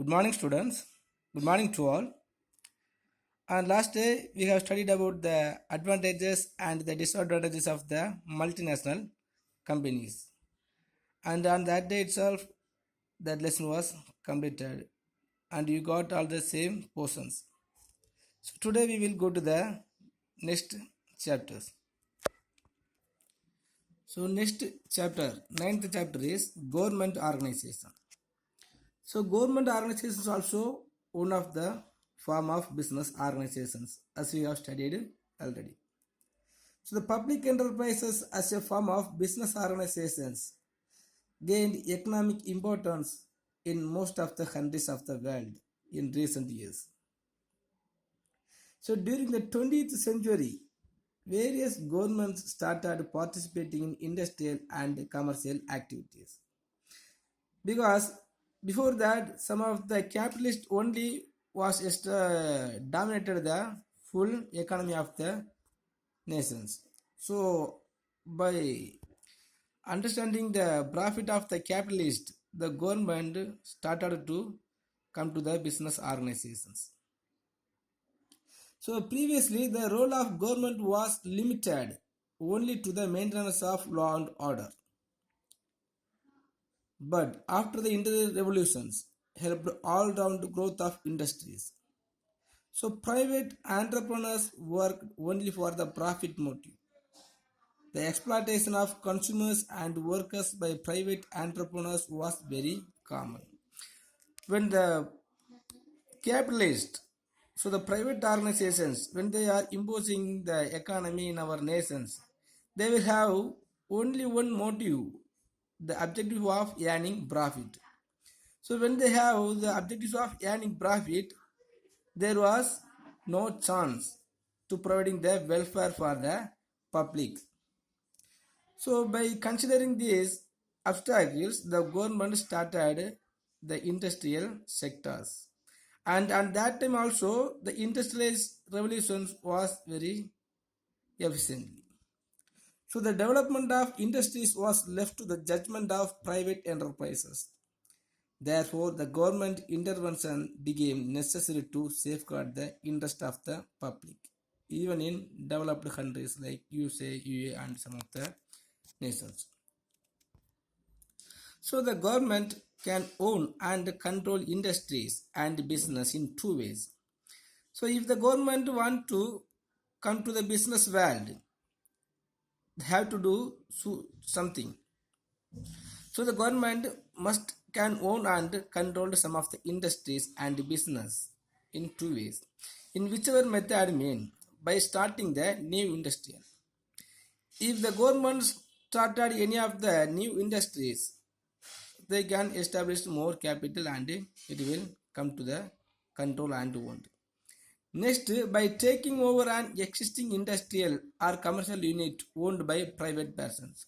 Good morning, students. Good morning to all. And last day we have studied about the advantages and the disadvantages of the multinational companies. And on that day itself, that lesson was completed, and you got all the same portions. So today we will go to the next chapters. So next chapter, ninth chapter is government organization. So government organizations also one of the form of business organizations as we have studied already. So the public enterprises as a form of business organizations gained economic importance in most of the countries of the world in recent years. So during the 20th century, various governments started participating in industrial and commercial activities because before that some of the capitalist only was just dominated the full economy of the nations. So by understanding the profit of the capitalist, the government started to come to the business organizations. So previously the role of government was limited only to the maintenance of law and order. But after the industrial revolutions helped all round growth of industries. So private entrepreneurs worked only for the profit motive. The exploitation of consumers and workers by private entrepreneurs was very common. When the capitalists, so the private organizations, when they are imposing the economy in our nations, they will have only one motive, the objective of earning profit. So when they have the objectives of earning profit, there was no chance to providing the welfare for the public. So by considering these obstacles, the government started the industrial sectors. And at that time also, the industrial revolution was very efficiently. So the development of industries was left to the judgment of private enterprises. Therefore, the government intervention became necessary to safeguard the interest of the public, even in developed countries like USA, UA, and some of the nations. So the government can own and control industries and business in two ways. So if the government want to come to the business world, they have to do something. So the government must can own and control some of the industries and business in two ways. In whichever method mean by starting the new industry. If the government started any of the new industries, they can establish more capital and it will come to the control and owned. Next, by taking over an existing industrial or commercial unit owned by private persons.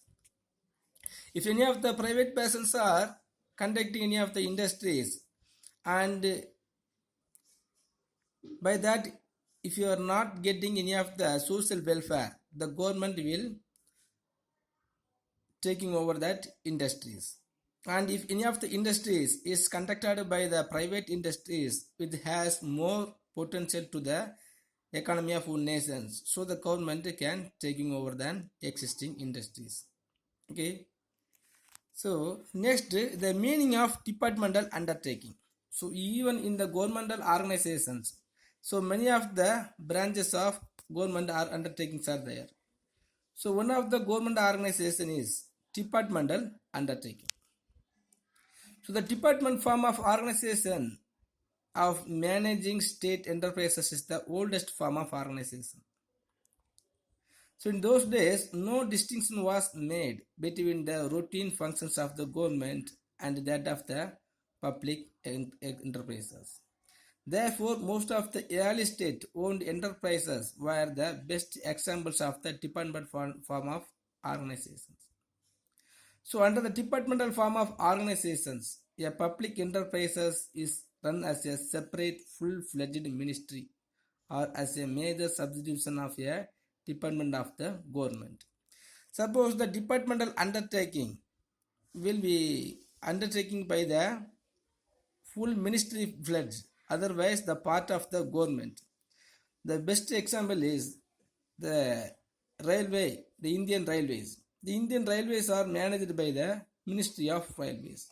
If any of the private persons are conducting any of the industries, and by that, if you are not getting any of the social welfare, the government will taking over that industries. And if any of the industries is conducted by the private industries, it has more potential to the economy of nations, so the government can taking over than existing industries. Okay, so next, the meaning of departmental undertaking. So even in the governmental organizations, so many of the branches of government are undertakings are there. So one of the government organization is departmental undertaking. So the department form of organization of managing state enterprises is the oldest form of organization. So in those days, no distinction was made between the routine functions of the government and that of the public enterprises. Therefore, most of the early state-owned enterprises were the best examples of the department form of organizations. So under the departmental form of organizations, a public enterprises is run as a separate full-fledged ministry or as a major subdivision of a department of the government. Suppose the departmental undertaking will be undertaken by the full ministry fledged, otherwise the part of the government. The best example is the railway, the Indian Railways. The Indian Railways are managed by the Ministry of Railways,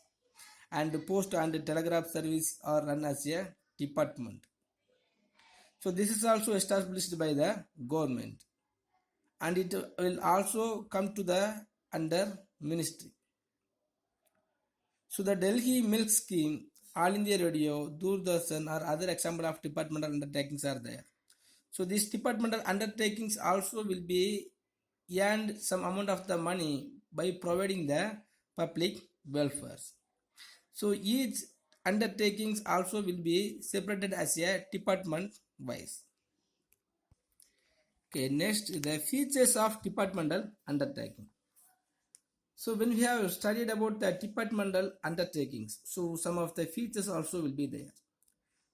and the Post and Telegraph Service are run as a department. So this is also established by the government, and it will also come to the under ministry. So the Delhi Milk Scheme, All India Radio, Doordarshan or other example of departmental undertakings are there. So these departmental undertakings also will be earned some amount of the money by providing the public welfare. So each undertakings also will be separated as a department wise. Okay, next the features of departmental undertaking. So when we have studied about the departmental undertakings, so some of the features also will be there.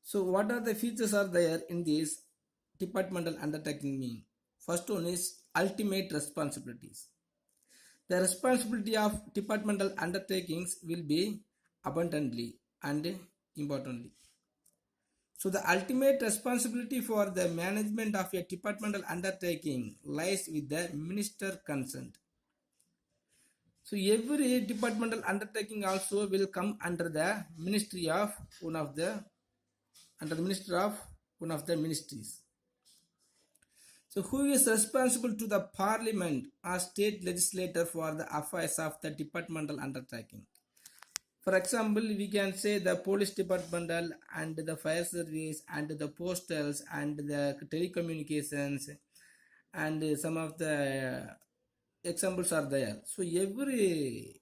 So what are the features are there in this departmental undertaking mean? First one is ultimate responsibilities. The responsibility of departmental undertakings will be abundantly and importantly. So the ultimate responsibility for the management of a departmental undertaking lies with the minister concerned. So every departmental undertaking also will come under the ministry of one of the ministries. So who is responsible to the parliament or state legislator for the affairs of the departmental undertaking? For example, we can say the police departmental and the fire service and the postals and the telecommunications and some of the examples are there. So every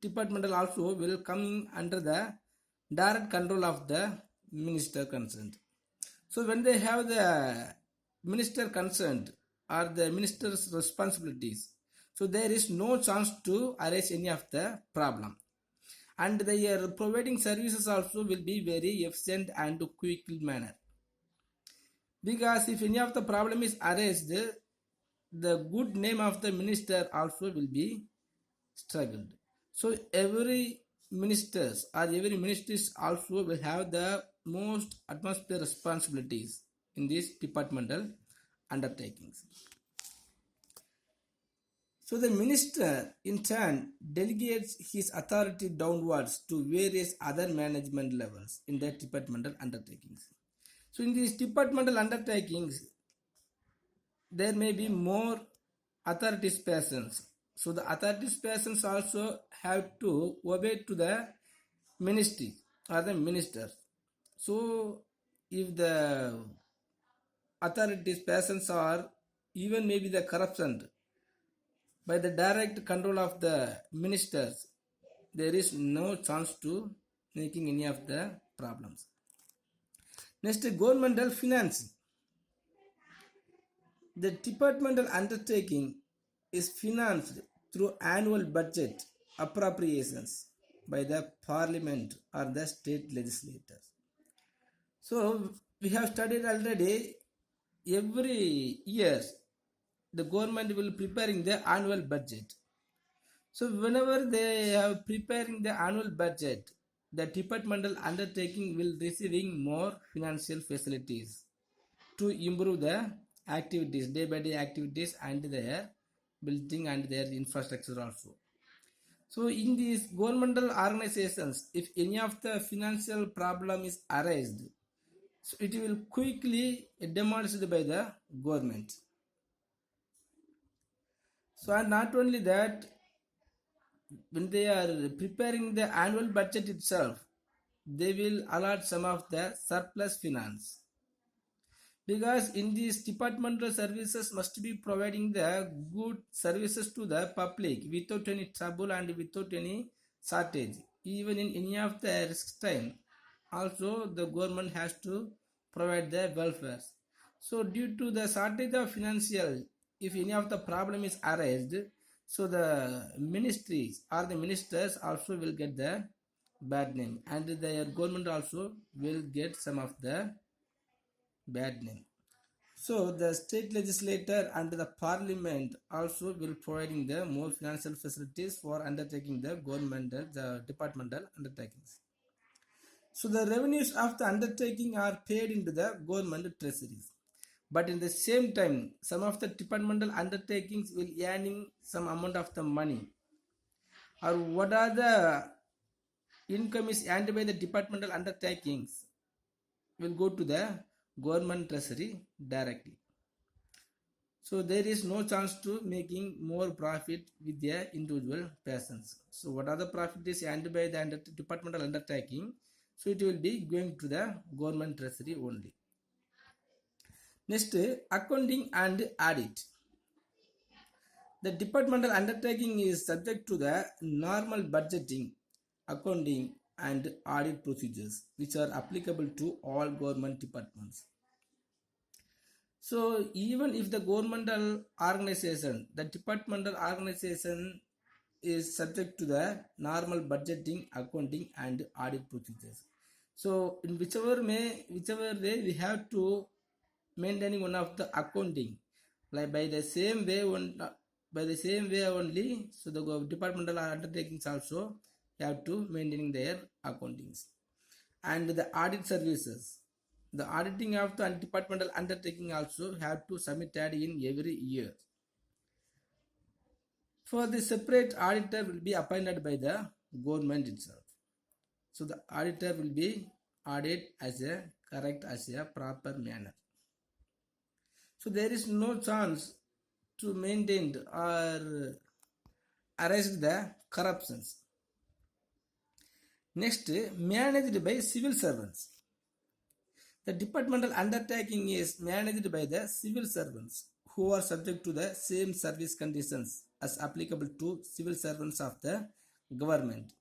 departmental also will come under the direct control of the minister concerned. So when they have the minister concerned or the minister's responsibilities, so there is no chance to arise any of the problem, and their providing services also will be very efficient and quick manner, because if any of the problem is arised, the good name of the minister also will be struggled. So every ministers or every ministries also will have the most atmosphere responsibilities in these departmental undertakings. So the minister in turn delegates his authority downwards to various other management levels in the departmental undertakings. So in these departmental undertakings, there may be more authority persons. So the authority persons also have to obey to the ministry or the minister. So if the authorities persons are even maybe the corruption by the direct control of the ministers, there is no chance to making any of the problems. Next, governmental financing. The departmental undertaking is financed through annual budget appropriations by the parliament or the state legislators. So we have studied already, every year the government will preparing the annual budget. So whenever they are preparing the annual budget, the departmental undertaking will receiving more financial facilities to improve the activities, day by day activities and their building and their infrastructure also. So in these governmental organizations, if any of the financial problem is arised, so it will quickly demolished by the government. So and not only that, when they are preparing the annual budget itself, they will allot some of the surplus finance, because in these departmental services must be providing the good services to the public without any trouble and without any shortage. Even in any of the risk time, also the government has to provide the welfare. So due to the shortage of financial, if any of the problem is arised, so the ministries or the ministers also will get the bad name, and their government also will get some of the bad name. So the state legislator and the parliament also will providing the more financial facilities for undertaking the governmental, the departmental undertakings. So the revenues of the undertaking are paid into the government treasuries. But in the same time, some of the departmental undertakings will earning some amount of the money. Or what are the income is earned by the departmental undertakings will go to the government treasury directly. So there is no chance to making more profit with the individual persons. So what are the profit is earned by the departmental undertaking? So it will be going to the government treasury only. Next, accounting and audit. The departmental undertaking is subject to the normal budgeting, accounting and audit procedures which are applicable to all government departments. So even if the governmental organization, the departmental organization is subject to the normal budgeting, accounting and audit procedures. So in whichever way we have to maintaining one of the accounting, like by the same way only. So the departmental undertakings also have to maintaining their accountings and the audit services. The auditing of the departmental undertaking also have to submitted in every year. For the separate auditor will be appointed by the government itself. So the auditor will be audit as a correct as a proper manner. So there is no chance to maintain or arrest the corruptions. Next, managed by civil servants. The departmental undertaking is managed by the civil servants who are subject to the same service conditions as applicable to civil servants of the government.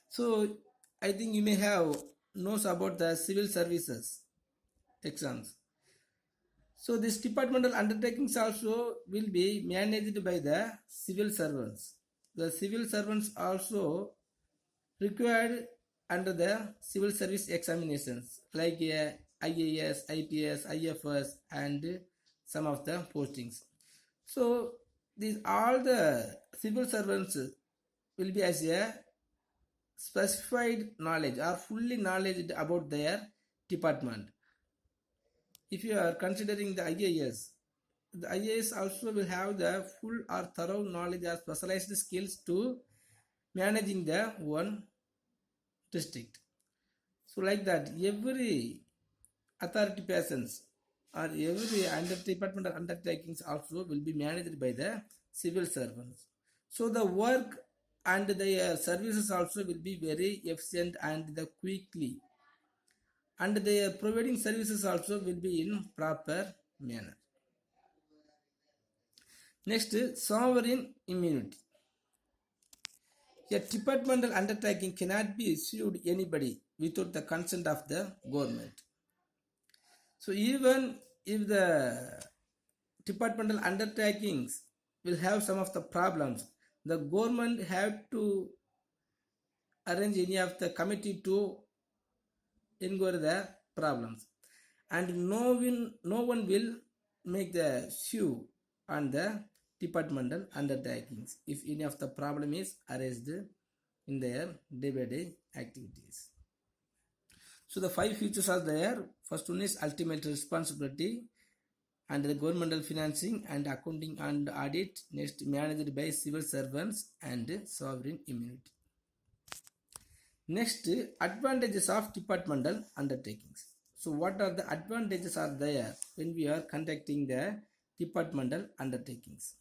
So I think you may have knows about the civil services exams. So this departmental undertakings also will be managed by the civil servants. The civil servants also required under the civil service examinations like IAS, IPS, IFS and some of the postings. So these all the civil servants will be as a specified knowledge or fully knowledge about their department. If you are considering the IAS also will have the full or thorough knowledge or specialized skills to managing the one district. So like that, every authority persons or every departmental undertakings also will be managed by the civil servants. So the work and their services also will be very efficient and the quickly, and their providing services also will be in proper manner. Next, sovereign immunity. A departmental undertaking cannot be sued anybody without the consent of the government. So even if the departmental undertakings will have some of the problems, the government have to arrange any of the committee to inquire the problems, and no one will make the sue on the departmental undertakings if any of the problem is raised in their day-by-day activities. So the 5 features are there. First one is ultimate responsibility and the governmental financing and accounting and audit. Next, managed by civil servants and sovereign immunity. Next, advantages of departmental undertakings. So what are the advantages are there when we are conducting the departmental undertakings?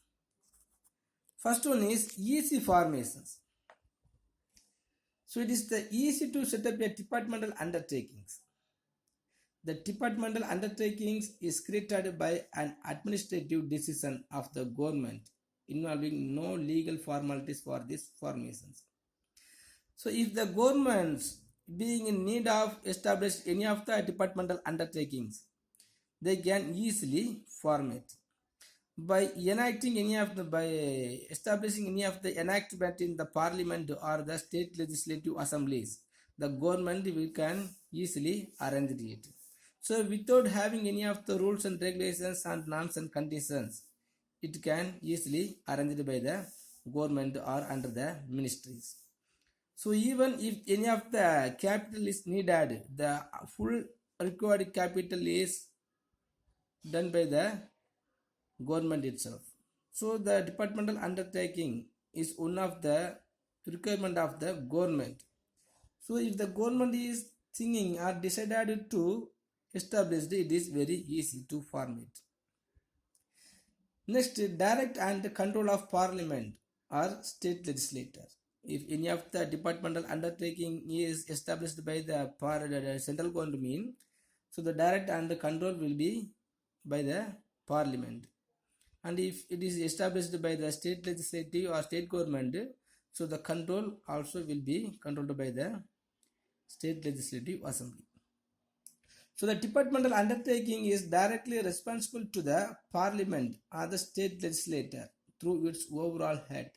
First one is easy formations. So it is the easy to set up a departmental undertakings. The departmental undertakings is created by an administrative decision of the government involving no legal formalities for these formations. So if the governments being in need of establish any of the departmental undertakings, they can easily form it. By establishing any of the enactment in the parliament or the state legislative assemblies, the government can easily arrange it. So without having any of the rules and regulations and norms and conditions, it can easily arranged by the government or under the ministries. So even if any of the capital is needed, the full required capital is done by the government itself. So the departmental undertaking is one of the requirement of the government. So if the government is thinking or decided to establish it, it is very easy to form it. Next, direct and control of parliament or state legislator. If any of the departmental undertaking is established by the central government, so the direct and control will be by the parliament. And if it is established by the state legislative or state government, so the control also will be controlled by the state legislative assembly. So the departmental undertaking is directly responsible to the parliament or the state legislator through its overall head,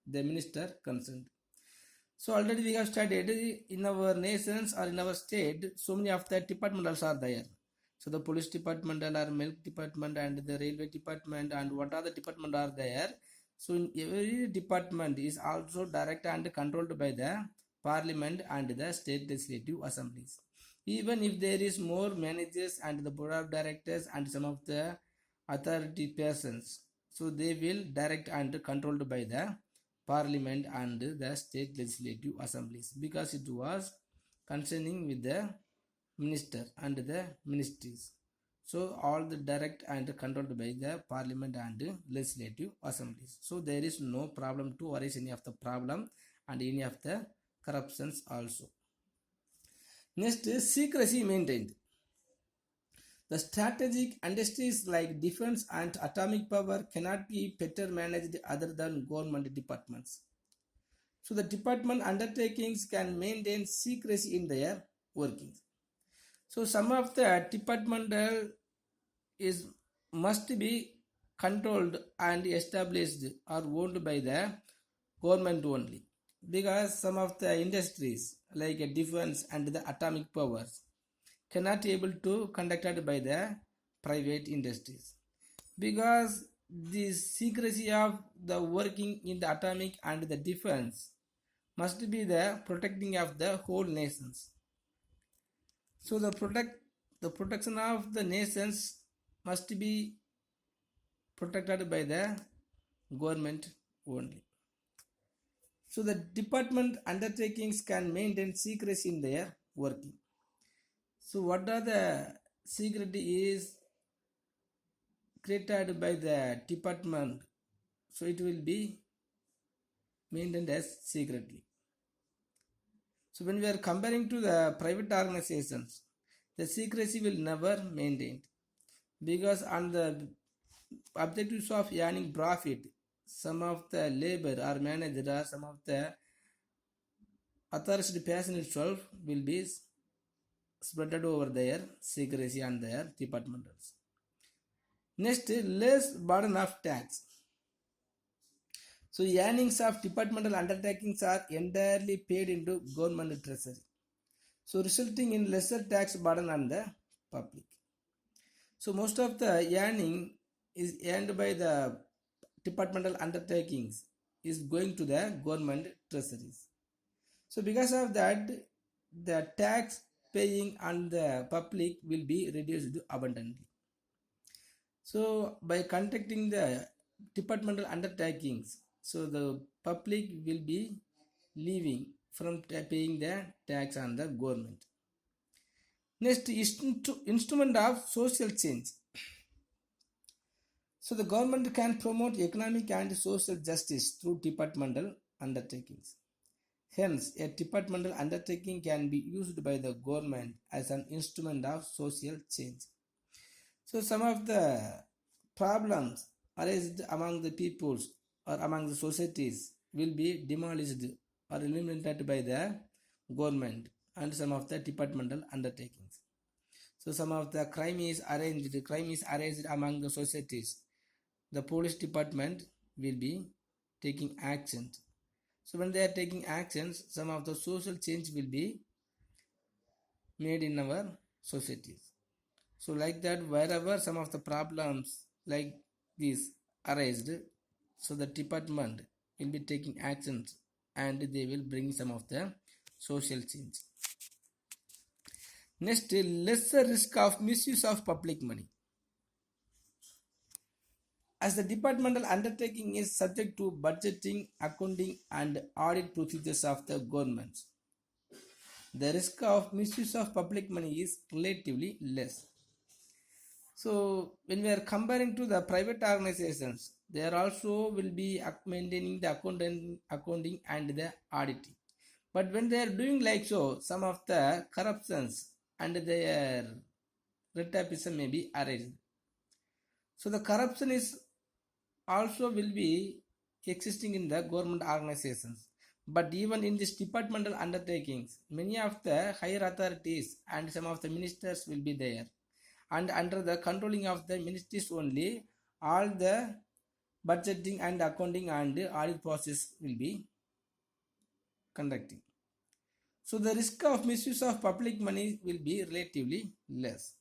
the minister concerned. So already we have studied in our nations or in our state, so many of the departmentals are there. So the police departmental or milk department and the railway department and what other department are there. So in every department is also direct and controlled by the parliament and the state legislative assemblies. Even if there is more managers and the board of directors and some of the authority persons, so they will direct and controlled by the parliament and the state legislative assemblies, because it was concerning with the minister and the ministries. So all the direct and controlled by the parliament and legislative assemblies. So there is no problem to arise any of the problem and any of the corruptions also. Next is secrecy maintained. The strategic industries like defense and atomic power cannot be better managed other than government departments. So the department undertakings can maintain secrecy in their workings. So some of the departmental is must be controlled and established or owned by the government only, because some of the industries like defense and the atomic powers cannot be able to conducted by the private industries, because the secrecy of the working in the atomic and the defense must be the protecting of the whole nations. So the protection of the nations must be protected by the government only. So the department undertakings can maintain secrecy in their working. So what are the secrecy is created by the department, so it will be maintained as secretly. So when we are comparing to the private organizations, the secrecy will never maintained, because on the objectives of earning profit, some of the labor or manager or some of the authorized person itself will be spread over their secrecy and their departmentals. Next, less burden of tax. So earnings of departmental undertakings are entirely paid into government treasury, so resulting in lesser tax burden on the public. So most of the earning is earned by the departmental undertakings is going to the government treasuries. So because of that, the tax paying on the public will be reduced abundantly. So by conducting the departmental undertakings, so the public will be leaving from paying the tax on the government. Next, instrument of social change. So the government can promote economic and social justice through departmental undertakings. Hence, a departmental undertaking can be used by the government as an instrument of social change. So some of the problems arised among the peoples or among the societies will be demolished or eliminated by the government and some of the departmental undertakings. So some of the crime is arranged among the societies. The police department will be taking actions. So when they are taking actions, some of the social change will be made in our societies. So like that, wherever some of the problems like this arised, so the department will be taking actions and they will bring some of the social change. Next, lesser risk of misuse of public money. As the departmental undertaking is subject to budgeting, accounting, and audit procedures of the government, the risk of misuse of public money is relatively less. So, when we are comparing to the private organizations, there also will be maintaining the accounting and the auditing. But when they are doing like so, some of the corruptions and their retapism may be arranged. So the corruption is also will be existing in the government organizations. But even in these departmental undertakings, many of the higher authorities and some of the ministers will be there. And under the controlling of the ministries only, all the budgeting and accounting and audit process will be conducting. So the risk of misuse of public money will be relatively less,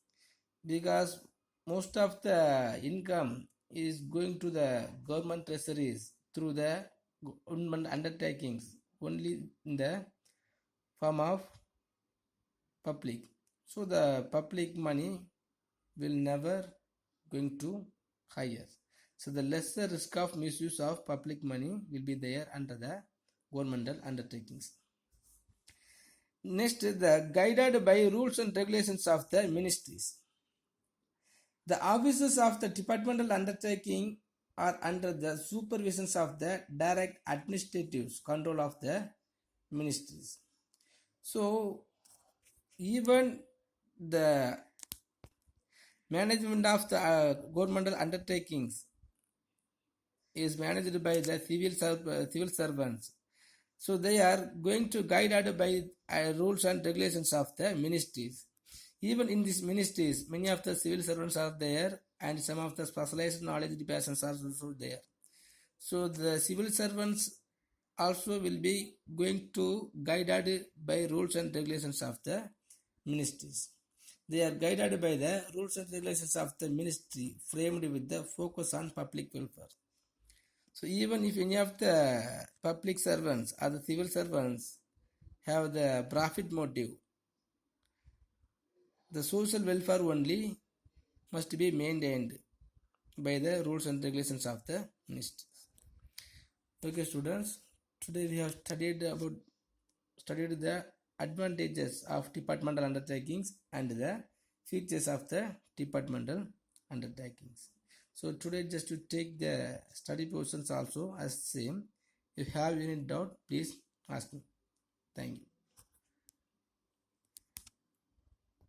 because most of the income is going to the government treasuries through the government undertakings only in the form of public. So the public money will never going to higher. So the lesser risk of misuse of public money will be there under the governmental undertakings. Next, the guided by rules and regulations of the ministries. The officers of the departmental undertaking are under the supervisions of the direct administrative control of the ministries. So even the management of the governmental undertakings is managed by the civil servants. So they are going to guided by rules and regulations of the ministries. Even in these ministries, many of the civil servants are there and some of the specialized knowledge persons are also there. So the civil servants also will be going to guided by rules and regulations of the ministries. They are guided by the rules and regulations of the ministry framed with the focus on public welfare. So even if any of the public servants or the civil servants have the profit motive, the social welfare only must be maintained by the rules and regulations of the ministries. Okay, students, today we have studied the advantages of departmental undertakings and the features of the departmental undertakings. So today just to take the study portions also as same. If you have any doubt, please ask me. Thank you.